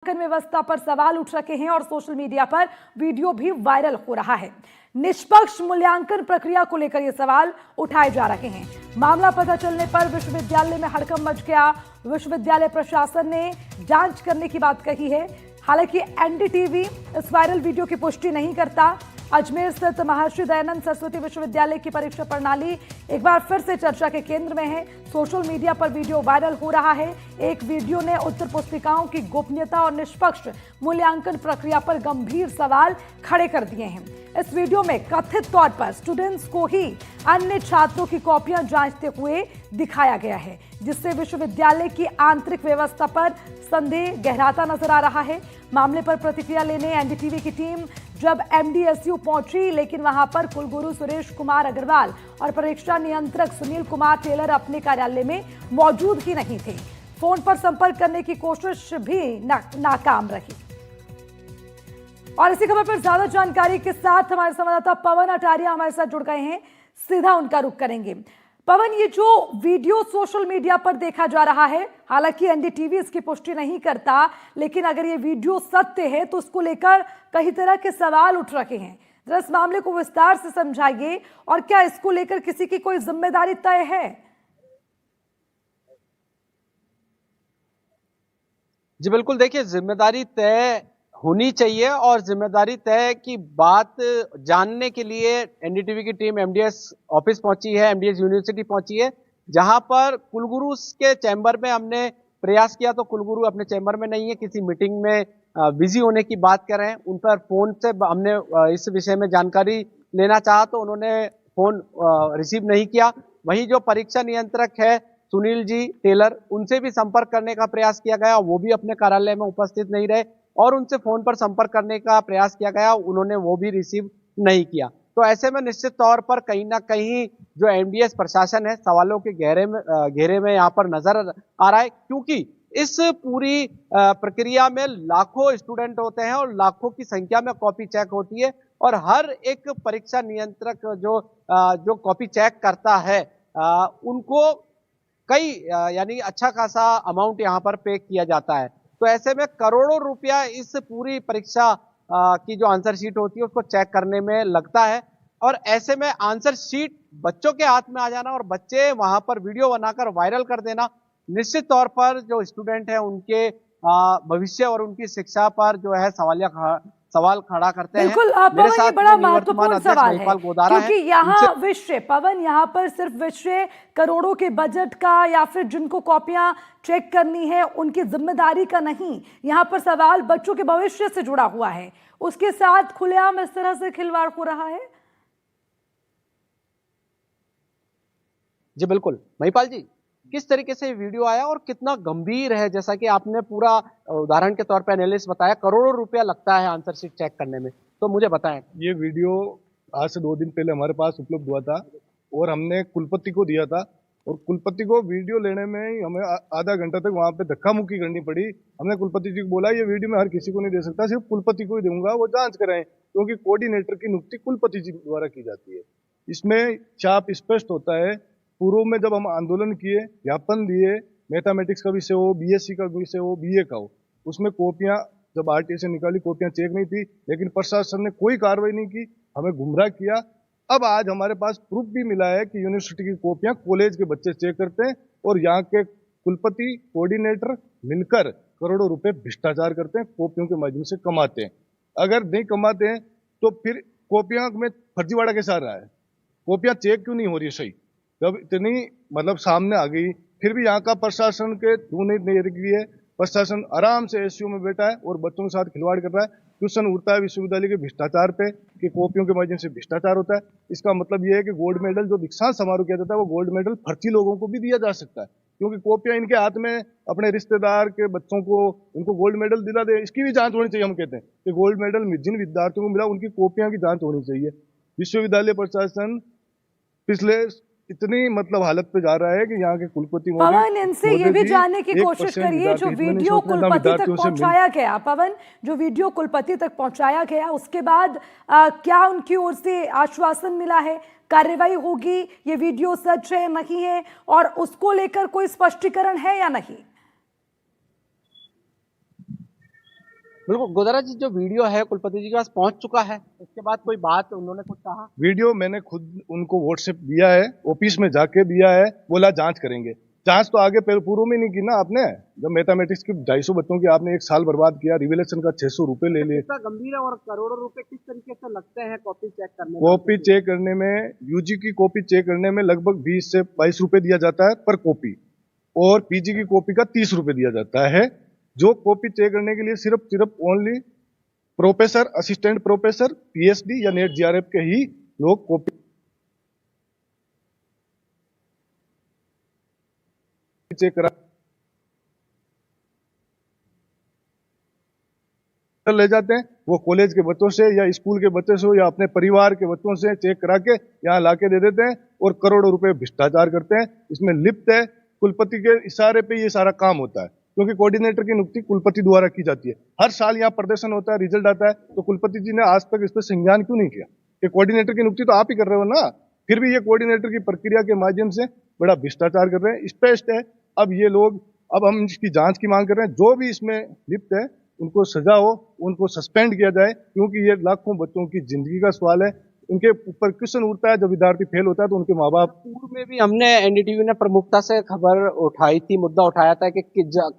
व्यवस्था पर सवाल उठ रखे हैं और सोशल मीडिया पर वीडियो भी वायरल हो रहा है। निष्पक्ष मूल्यांकन प्रक्रिया को लेकर ये सवाल उठाए जा रहे हैं। मामला पता चलने पर विश्वविद्यालय में हड़कंप मच गया। विश्वविद्यालय प्रशासन ने जांच करने की बात कही है। हालांकि एनडीटीवी इस वायरल वीडियो की पुष्टि नहीं करता। अजमेर स्थित महर्षि दयानंद सरस्वती विश्वविद्यालय की परीक्षा प्रणाली एक बार फिर से चर्चा के केंद्र में है। सोशल मीडिया पर वीडियो वायरल हो रहा है। एक वीडियो ने उत्तर पुस्तिकाओं की गोपनीयता और निष्पक्ष मूल्यांकन प्रक्रिया पर गंभीर सवाल खड़े कर दिए हैं। इस वीडियो में कथित तौर पर स्टूडेंट्स को ही अन्य छात्रों की कॉपियां जांचते हुए दिखाया गया है, जिससे विश्वविद्यालय की आंतरिक व्यवस्था पर संदेह गहराता नजर आ रहा है। मामले पर प्रतिक्रिया लेने एनडीटीवी की टीम जब एमडीएसयू पहुंची, लेकिन वहां पर कुलगुरु सुरेश कुमार अग्रवाल और परीक्षा नियंत्रक सुनील कुमार टेलर अपने कार्यालय में मौजूद ही नहीं थे। फोन पर संपर्क करने की कोशिश भी नाकाम रही। और इसी खबर पर ज्यादा जानकारी के साथ हमारे संवाददाता पवन अटारिया हमारे साथ जुड़ गए हैं। सीधा उनका रुख करेंगे। पवन, ये जो वीडियो सोशल मीडिया पर देखा जा रहा है, हालांकि एनडीटीवी इसकी पुष्टि नहीं करता, लेकिन अगर ये वीडियो सत्य है तो उसको लेकर कई तरह के सवाल उठ रहे हैं। जरा इस मामले को विस्तार से समझाइए और क्या इसको लेकर किसी की कोई जिम्मेदारी तय है? जी बिल्कुल, देखिए जिम्मेदारी तय होनी चाहिए और जिम्मेदारी तय की बात जानने के लिए एनडीटीवी की टीम एमडीएस ऑफिस पहुंची है, एमडीएस यूनिवर्सिटी पहुंची है, जहां पर कुलगुरु के चैम्बर में हमने प्रयास किया तो कुलगुरु अपने चैम्बर में नहीं है, किसी मीटिंग में बिजी होने की बात कर रहे हैं। उन पर फोन से हमने इस विषय में जानकारी लेना चाहा तो उन्होंने फोन रिसीव नहीं किया। वहीं जो परीक्षा नियंत्रक है सुनील जी टेलर, उनसे भी संपर्क करने का प्रयास किया गया, वो भी अपने कार्यालय में उपस्थित नहीं रहे और उनसे फोन पर संपर्क करने का प्रयास किया गया, उन्होंने वो भी रिसीव नहीं किया। तो ऐसे में निश्चित तौर पर कहीं ना कहीं जो एमडीएस प्रशासन है सवालों के घेरे में यहाँ पर नजर आ रहा है, क्योंकि इस पूरी प्रक्रिया में लाखों स्टूडेंट होते हैं और लाखों की संख्या में कॉपी चेक होती है और हर एक परीक्षा नियंत्रक जो कॉपी चेक करता है उनको कई यानी अच्छा खासा अमाउंट यहाँ पर पे किया जाता है। तो ऐसे में करोड़ों रुपया इस पूरी परीक्षा की जो आंसर शीट होती है उसको चेक करने में लगता है और ऐसे में आंसर शीट बच्चों के हाथ में आ जाना और बच्चे वहां पर वीडियो बनाकर वायरल कर देना निश्चित तौर पर जो स्टूडेंट है उनके भविष्य और उनकी शिक्षा पर जो है सवाल खड़ा करते हैं। बिल्कुल, पवन, ये बड़ा महत्वपूर्ण सवाल है क्योंकि यहाँ विषय पवन यहाँ पर सिर्फ विषय करोड़ों के बजट का या फिर जिनको कॉपियां चेक करनी है उनकी जिम्मेदारी का नहीं, यहाँ पर सवाल बच्चों के भविष्य से जुड़ा हुआ है। उसके साथ खुलेआम इस तरह से खिलवाड़ हो रहा है। जी बिल्कुल महिपाल जी, किस तरीके से वीडियो आया और कितना गंभीर है, जैसा कि आपने पूरा उदाहरण के तौर पे एनालिसिस बताया, करोड़ों रुपया लगता है आंसर शीट चेक करने में, तो मुझे बताएं। ये वीडियो आज से 2 दिन पहले हमारे पास उपलब्ध हुआ था और हमने कुलपति को दिया था और कुलपति को वीडियो लेने में ही हमें आधा घंटा तक वहां पे धक्का मुक्की करनी पड़ी। हमने कुलपति जी को बोला ये वीडियो मैं हर किसी को नहीं दे सकता, सिर्फ कुलपति को ही दूंगा, वो जांच कराएं, क्योंकि कोऑर्डिनेटर की नियुक्ति कुलपति जी द्वारा की जाती है। इसमें छाप स्पष्ट होता है। पूर्व में जब हम आंदोलन किए, ज्ञापन दिए, मैथमेटिक्स का विषय हो, बीएससी का विषय हो, बीए का हो, उसमें कॉपियां जब आरटीए से निकाली कॉपियां चेक नहीं थी, लेकिन प्रशासन ने कोई कार्रवाई नहीं की, हमें गुमराह किया। अब आज हमारे पास प्रूफ भी मिला है कि यूनिवर्सिटी की कॉपियां कॉलेज के बच्चे चेक करते हैं और यहाँ के कुलपति कोऑर्डिनेटर मिलकर करोड़ों रुपए भ्रष्टाचार करते हैं, कॉपियों के माध्यम से कमाते हैं। अगर नहीं कमाते हैं तो फिर कॉपियां में फर्जीवाड़ा कैसा रहा है, कॉपियां चेक क्यों नहीं हो रही है सही, जब इतनी मतलब सामने आ गई, फिर भी यहाँ का प्रशासन के धूँ नहीं रखी है। प्रशासन आराम से एसयू में बैठा है और बच्चों के साथ खिलवाड़ कर रहा है। क्वेश्चन उठता है विश्वविद्यालय के भ्रष्टाचार पे कि कॉपियों के माध्यम से भ्रष्टाचार होता है। इसका मतलब यह है कि गोल्ड मेडल जो दीक्षांत समारोह किया जाता है वो गोल्ड मेडल फर्जी लोगों को भी दिया जा सकता है, क्योंकि कॉपियां इनके हाथ में अपने रिश्तेदार के बच्चों को इनको गोल्ड मेडल दिला दे, इसकी भी जांच होनी चाहिए। हम कहते हैं कि गोल्ड मेडल जिन विद्यार्थियों को मिला उनकी कॉपियां की जांच होनी चाहिए। विश्वविद्यालय प्रशासन पिछले इतनी मतलब हालत पे जा रहा है कि यहाँ के कुलपति पवन, इनसे ये भी जानने की कोशिश करिए जो वीडियो कुलपति तक पहुंचाया गया, पवन जो वीडियो कुलपति तक पहुंचाया गया उसके बाद क्या उनकी ओर से आश्वासन मिला है, कार्रवाई होगी, ये वीडियो सच है नहीं है और उसको लेकर कोई स्पष्टीकरण है या नहीं? बिल्कुल गोदारा जी, जो वीडियो है कुलपति जी के पास पहुंच चुका है, इसके बाद कोई बात उन्होंने कुछ कहा? वीडियो मैंने खुद उनको व्हाट्सएप दिया है, ऑफिस में जाके दिया है, बोला जांच करेंगे। जांच तो आगे पूर्व में नहीं की ना आपने। जब मैथमेटिक्स की 250 बच्चों की आपने एक साल बर्बाद किया, रिवेलेशन का 600 रुपए ले लिए। कितना गंभीर है और करोड़ों रुपए किस तरीके से लगते हैं कॉपी चेक करने में? कॉपी चेक करने में, यूजी की कॉपी चेक करने में लगभग 20 से 22 रुपए दिया जाता है पर कॉपी, और पीजी की कॉपी का 30 रुपए दिया जाता है। जो कॉपी चेक करने के लिए सिर्फ only professor, assistant professor, PhD या नेट जीआरएफ के ही लोग कॉपी चेक करा ले जाते हैं। वो कॉलेज के बच्चों से या स्कूल के बच्चों से या अपने परिवार के बच्चों से चेक करा के यहाँ लाके दे देते हैं और करोड़ों रुपए भ्रष्टाचार करते हैं। इसमें लिप्त है, कुलपति के इशारे पे ये सारा काम होता है, क्योंकि कोऑर्डिनेटर की नियुक्ति कुलपति द्वारा की जाती है। हर साल यहाँ प्रदर्शन होता है, रिजल्ट आता है, तो कुलपति जी ने आज तक इस पर संज्ञान क्यों नहीं किया कि कोऑर्डिनेटर की नियुक्ति तो आप ही कर रहे हो ना। फिर भी ये कोऑर्डिनेटर की प्रक्रिया के माध्यम से बड़ा भ्रष्टाचार कर रहे हैं। स्पष्ट है, अब ये लोग, अब हम इसकी जांच की मांग कर रहे हैं। जो भी इसमें लिप्त है उनको सजा हो, उनको सस्पेंड किया जाए, क्योंकि ये लाखों बच्चों की जिंदगी का सवाल है। उनके ऊपर क्वेश्चन उठता है जब विद्यार्थी फेल होता है तो उनके माँ बाप। पूर्व में भी हमने एनडीटीवी ने प्रमुखता से खबर उठाई थी, मुद्दा उठाया था कि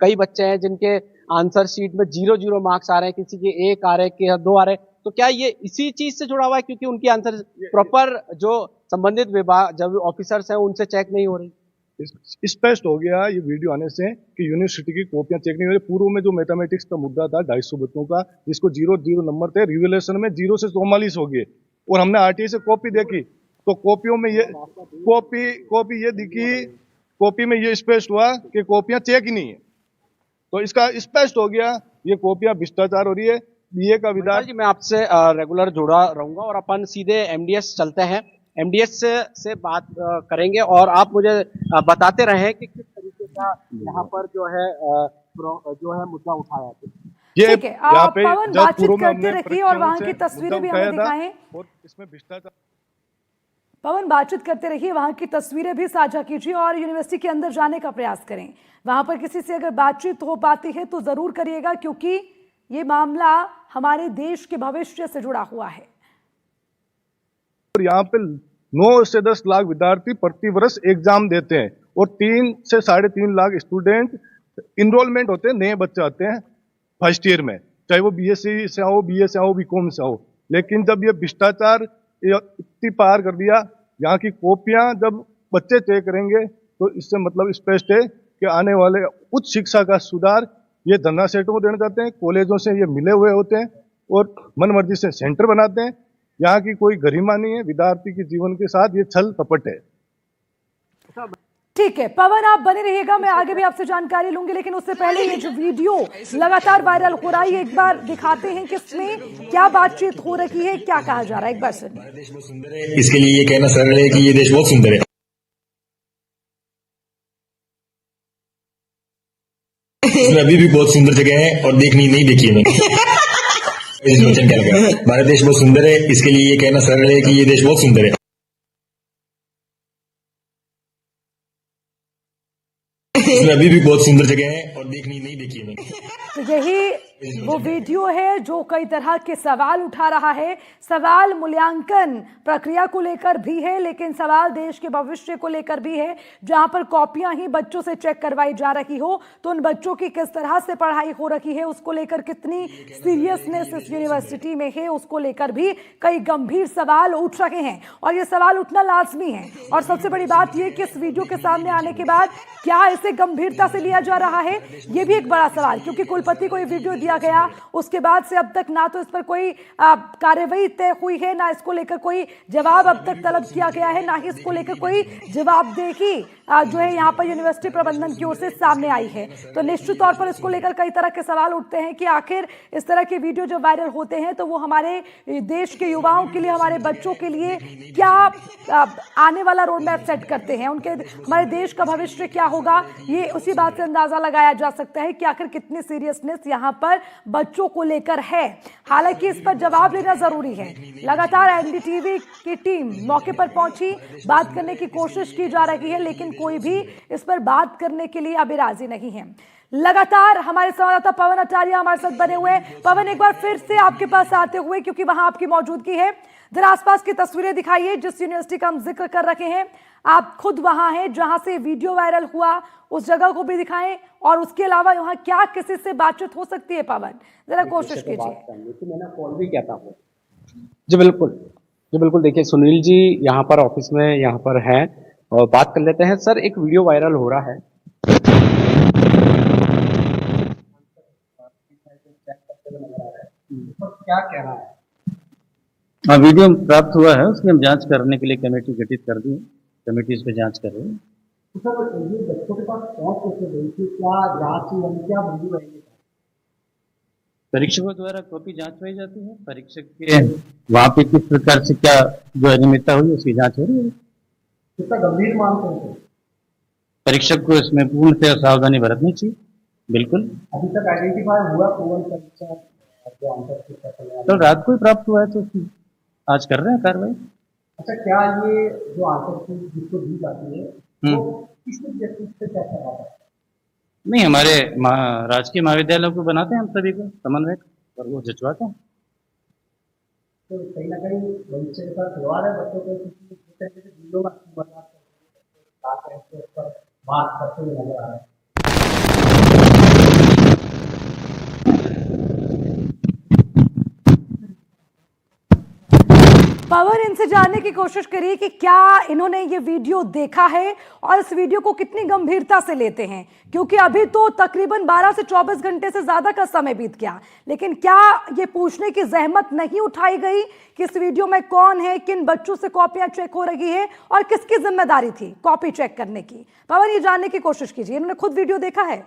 कई बच्चे हैं जिनके आंसर शीट में 0 मार्क्स आ रहे हैं, किसी के 1 आ रहे हैं, 2 आ रहे हैं। तो क्या ये इसी चीज से जुड़ा हुआ है, क्योंकि उनकी आंसर प्रॉपर जो संबंधित विभाग जब ऑफिसर्स हैं उनसे चेक नहीं हो रही? स्पष्ट हो गया ये वीडियो आने से कि यूनिवर्सिटी की कॉपियां चेक नहीं हो रही। पूर्व में जो मैथमेटिक्स का मुद्दा था 250 बच्चों का, जिसको 0 नंबर थे, रिवेलेशन में 0 से 44 हो गए, और हमने आरटीआई से कॉपी देखी तो कॉपियों में ये कॉपी ये दिखी, कॉपी में ये स्पष्ट हुआ कि कॉपियां चेक ही नहीं है। तो इसका स्पष्ट हो गया ये कॉपियां भ्रष्टाचार हो रही है। बीए का विद्यार्थी, मैं आपसे रेगुलर जुड़ा रहूंगा और अपन सीधे एमडीएस चलते हैं, एमडीएस से बात करेंगे और आप मुझे बताते रहे कि किस तरीके का यहाँ पर जो है मुद्दा उठाया है। ये ठीक है, आप पवन बातचीत करते रहिए और वहां की तस्वीरें भी हमें दिखाएं। और इसमें भ्रष्टाचार, पवन बातचीत करते रहिए, वहां की तस्वीरें भी साझा कीजिए और यूनिवर्सिटी के अंदर जाने का प्रयास करें। वहां पर किसी से अगर बातचीत हो पाती है तो जरूर करिएगा, क्योंकि ये मामला हमारे देश के भविष्य से जुड़ा हुआ है। और यहाँ पे 9 से 10 लाख विद्यार्थी प्रति वर्ष एग्जाम देते हैं और 3 से 3.5 लाख स्टूडेंट इनरोलमेंट होते हैं, नए बच्चे आते हैं फर्स्ट ईयर में, चाहे वो बीएससी से आओ, बीए से आओ, बीकॉम से आओ। लेकिन जब ये भ्रष्टाचार इतनी पार कर दिया, यहाँ की कॉपियां जब बच्चे चेक करेंगे तो इससे मतलब स्पष्ट है कि आने वाले उच्च शिक्षा का सुधार ये धन्ना सेठों को देना चाहते हैं। कॉलेजों से ये मिले हुए होते हैं और मनमर्जी से सेंटर बनाते हैं। यहाँ की कोई गरिमा नहीं है, विद्यार्थी के जीवन के साथ ये छल कपट है। ठीक है पवन, आप बने रहिएगा, मैं आगे भी आपसे जानकारी लूंगी, लेकिन उससे पहले ये जो वीडियो लगातार वायरल हो रहा है एक बार दिखाते हैं कि इसमें क्या बातचीत हो रही है, क्या कहा जा रहा है, एक बार सुनिए। इसके लिए ये कहना सरल है कि ये देश बहुत सुंदर है। इसमें अभी भी बहुत सुंदर जगह है और देखनी नहीं देखी है मैंने। भारत देश बहुत सुंदर है, इसके लिए ये कहना सरल है कि ये देश बहुत सुंदर है। इसमें अभी भी बहुत सुंदर जगह है और देखनी नहीं देखी है मैंने। तो यही वो वीडियो है जो कई तरह के सवाल उठा रहा है। सवाल मूल्यांकन प्रक्रिया को लेकर भी है, लेकिन सवाल देश के भविष्य को लेकर भी है। जहां पर कॉपियां ही बच्चों से चेक करवाई जा रही हो तो उन बच्चों की किस तरह से पढ़ाई हो रही है, उसको लेकर कितनी सीरियसनेस इस यूनिवर्सिटी में है, उसको लेकर भी कई गंभीर सवाल उठ रहे हैं और ये सवाल उठना लाजमी है। और सबसे बड़ी बात यह कि इस वीडियो के सामने आने के बाद क्या इसे गंभीरता से लिया जा रहा है, यह भी एक बड़ा सवाल, क्योंकि कुलपति को ये वीडियो दिया गया, उसके बाद से अब तक ना तो इस पर कोई कार्यवाही तय हुई है, ना इसको लेकर कोई जवाब अब तक तलब किया गया है, ना ही इसको लेकर कोई जवाबदेही जो है यहाँ पर यूनिवर्सिटी प्रबंधन की ओर से सामने आई है। तो निश्चित तौर पर इसको लेकर कई तरह के सवाल उठते हैं कि आखिर इस तरह के वीडियो जो वायरल होते हैं तो वो हमारे देश के युवाओं के लिए, हमारे बच्चों के लिए क्या आने वाला रोड मैप सेट करते हैं, उनके हमारे देश का भविष्य क्या होगा, ये उसी बात से अंदाजा लगाया जा सकता है कि आखिर कितनी सीरियसनेस यहाँ पर बच्चों को लेकर है। हालांकि इस पर जवाब लेना जरूरी है। लगातार एनडीटीवी की टीम मौके पर पहुंची, बात करने की कोशिश की जा रही है, लेकिन कोई भी इस पर बात करने के लिए अभी राजी नहीं है। लगातार हमारे संवाददाता पवन अटारिया हमारे साथ बने हुए हैं। पवन, एक बार फिर से आपके पास आते हुए, क्योंकि वहां आपकी मौजूदगी है, जरा आसपास की तस्वीरें दिखाइए। जिस यूनिवर्सिटी का हम जिक्र कर रखे हैं, आप खुद वहां हैं जहां से वीडियो वायरल हुआ, उस जगह को भी दिखाएं, और उसके अलावा वहां क्या किसी से बातचीत हो सकती है? पवन, जरा कोशिश कीजिए। मैंने कॉल भी किया था। जी बिल्कुल देखिए, सुनील जी यहाँ पर ऑफिस में यहाँ पर हैं और बात कर लेते हैं। सर, एक वीडियो वायरल हो रहा है, क्या कह रहा है? हाँ, वीडियो प्राप्त हुआ है, उसकी हम जांच करने के लिए कमेटी गठित कर दी है। कमेटी इस पर जांच कर रही है। तो सर, ये बच्चों के पास पहुंच कैसे गई थी? क्या जांच हुई, क्या वीडियो आई? परीक्षकों द्वारा कॉपी जांच पाई जाती है। परीक्षक के वहाँ पे किस प्रकार से क्या जो अनियमितता हुई उसकी जांच हो रही है। कितना गंभीर मानते हैं? परीक्षक को इसमें पूर्णतः सावधानी बरतनी चाहिए। बिल्कुल। अभी तक आइडेंटिफाई हुआ कौन परीक्षा तो रात को ही प्राप्त हुआ है, तो आज कर रहे हैं कार्रवाई। अच्छा, क्या ये जो आंसर जिसको दी जाती है तो किस व्यक्ति से क्या करवाता है? नहीं, हमारे राजकीय महाविद्यालयों को बनाते हैं हम सभी को समन्वयक, और वो जचवाते हैं। तो कहीं ना कहीं भविष्य के साथ खिलवाड़ है बच्चों को, वीडियो बात करते हुए नजर आ रहे हैं। पवन, इनसे जानने की कोशिश करिए कि क्या इन्होंने ये वीडियो देखा है और इस वीडियो को कितनी गंभीरता से लेते हैं, क्योंकि अभी तो तकरीबन 12 से 24 घंटे से ज्यादा का समय बीत गया, लेकिन क्या ये पूछने की जहमत नहीं उठाई गई कि इस वीडियो में कौन है, किन बच्चों से कॉपियां चेक हो रही है और किसकी जिम्मेदारी थी कॉपी चेक करने की? पवन, ये जानने की कोशिश कीजिए, इन्होंने खुद वीडियो देखा है?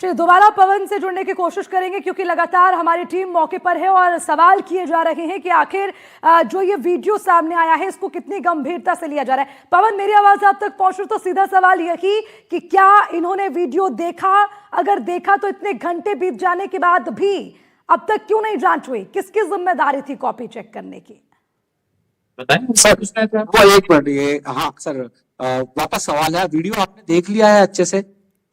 चलिए दोबारा पवन से जुड़ने की कोशिश करेंगे, क्योंकि लगातार हमारी टीम मौके पर है और सवाल किए जा रहे हैं कि आखिर जो ये वीडियो सामने आया है इसको कितनी गंभीरता से लिया जा रहा है। पवन, मेरी आवाज आप तक पहुंच रही, तो सीधा सवाल यही कि क्या इन्होंने वीडियो देखा? अगर देखा तो इतने घंटे बीत जाने के बाद भी अब तक क्यों नहीं जांच हुई? किसकी जिम्मेदारी थी कॉपी चेक करने की? बताएं सर। वो एक मिनट, ये हाँ सर, वापस सवाल है, वीडियो आपने देख लिया है अच्छे से?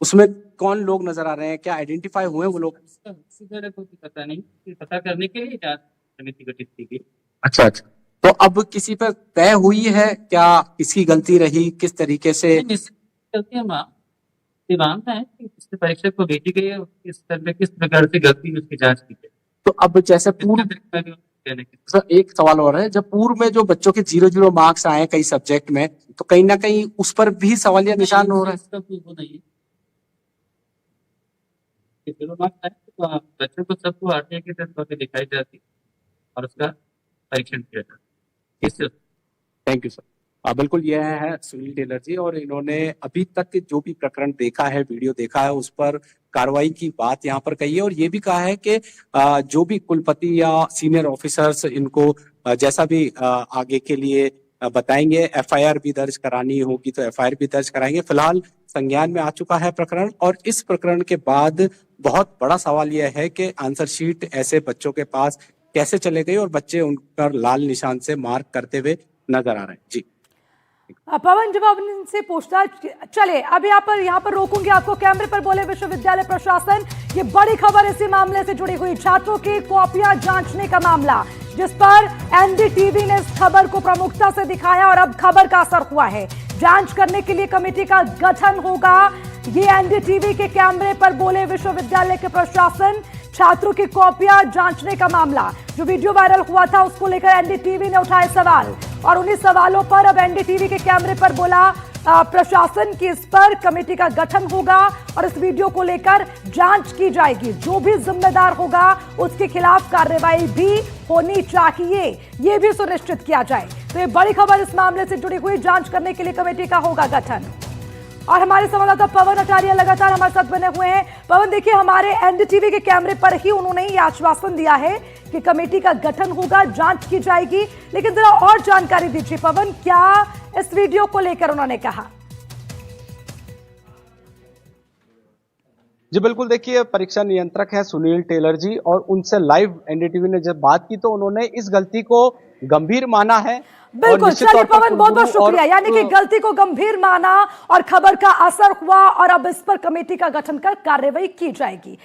उसमें कौन लोग नजर आ रहे हैं, क्या आइडेंटिफाई हुए वो लोग? पता नहीं, पता करने के लिए जांच समिति गठित की गई। अच्छा, तो अब किसी पर तय हुई है क्या, किसकी गलती रही, किस तरीके से? गलतियां मानता है कि किस परीक्षक को भेजी गई है, किस प्रकार से गलती उसकी जांच की गई। तो अब जैसे पूर्व एक सवाल और है, जब पूर्व में जो बच्चों के 0-0 मार्क्स आए कई सब्जेक्ट में, तो कहीं ना कहीं उस पर भी सवालिया निशान हो रहा है। बच्चों को सबको आरटीआई के तहत कॉपी दिखाई जाती और उसका परीक्षण किया जाता। Thank you sir. बिल्कुल, यह है सुनील टेलर जी, और इन्होंने अभी तक जो भी प्रकरण देखा है, वीडियो देखा है, उस पर कार्रवाई की बात यहाँ पर कही है, और ये भी कहा है कि जो भी कुलपति या सीनियर ऑफिसर्स इनको जैसा भी आगे के लिए बताएंगे, एफआईआर भी दर्ज करानी होगी तो एफआईआर भी दर्ज कराएंगे। फिलहाल संज्ञान में आ चुका है प्रकरण, और इस प्रकरण के बाद बहुत बड़ा सवाल यह है कि आंसर शीट ऐसे बच्चों के पास कैसे चले गई और बच्चे उन पर लाल निशान से मार्क करते हुए नजर आ रहे हैं। जी पवन, जब आप इनसे पूछताछ, चले अब यहाँ पर रोकूंगी आपको। कैमरे पर बोले विश्वविद्यालय प्रशासन। ये बड़ी खबर इसी मामले से जुड़ी हुई, छात्रों की कॉपियां जांचने का मामला, जिस पर एनडीटीवी ने इस खबर को प्रमुखता से दिखाया और अब खबर का असर हुआ है। जांच करने के लिए कमेटी का गठन होगा। ये एनडीटीवी के कैमरे पर बोले विश्वविद्यालय के प्रशासन। छात्रों की कॉपियां जांचने का मामला, जो वीडियो वायरल हुआ था, उसको लेकर एनडीटीवी ने उठाए सवाल, और उन्हीं सवालों पर अब एनडीटीवी के कैमरे पर बोला प्रशासन की इस पर कमेटी का गठन होगा और इस वीडियो को लेकर जांच की जाएगी। जो भी जिम्मेदार होगा उसके खिलाफ कार्रवाई भी होनी चाहिए, ये भी सुनिश्चित किया जाए। तो ये बड़ी खबर इस मामले से जुड़ी हुई, जांच करने के लिए कमेटी का होगा गठन। और हमारे संवाददाता पवन अटारिया लगातार हमारे साथ बने हुए हैं। पवन, देखिए हमारे एनडीटीवी के कैमरे पर ही उन्होंने ये आश्वासन दिया है कि कमेटी का गठन होगा, जांच की जाएगी, लेकिन जरा और जानकारी दीजिए पवन, क्या इस वीडियो को लेकर उन्होंने कहा? जी बिल्कुल, देखिए परीक्षा नियंत्रक है सुनील टेलर जी, और उनसे लाइव एनडीटीवी ने जब बात की तो उन्होंने इस गलती को गंभीर माना है। और बिल्कुल, निश्चित चलिए तौर पर पवन, बहुत बहुत कुलगुरु शुक्रिया। यानी कि गलती को गंभीर माना और खबर का असर हुआ और अब इस पर कमेटी का गठन कर कार्रवाई की जाएगी।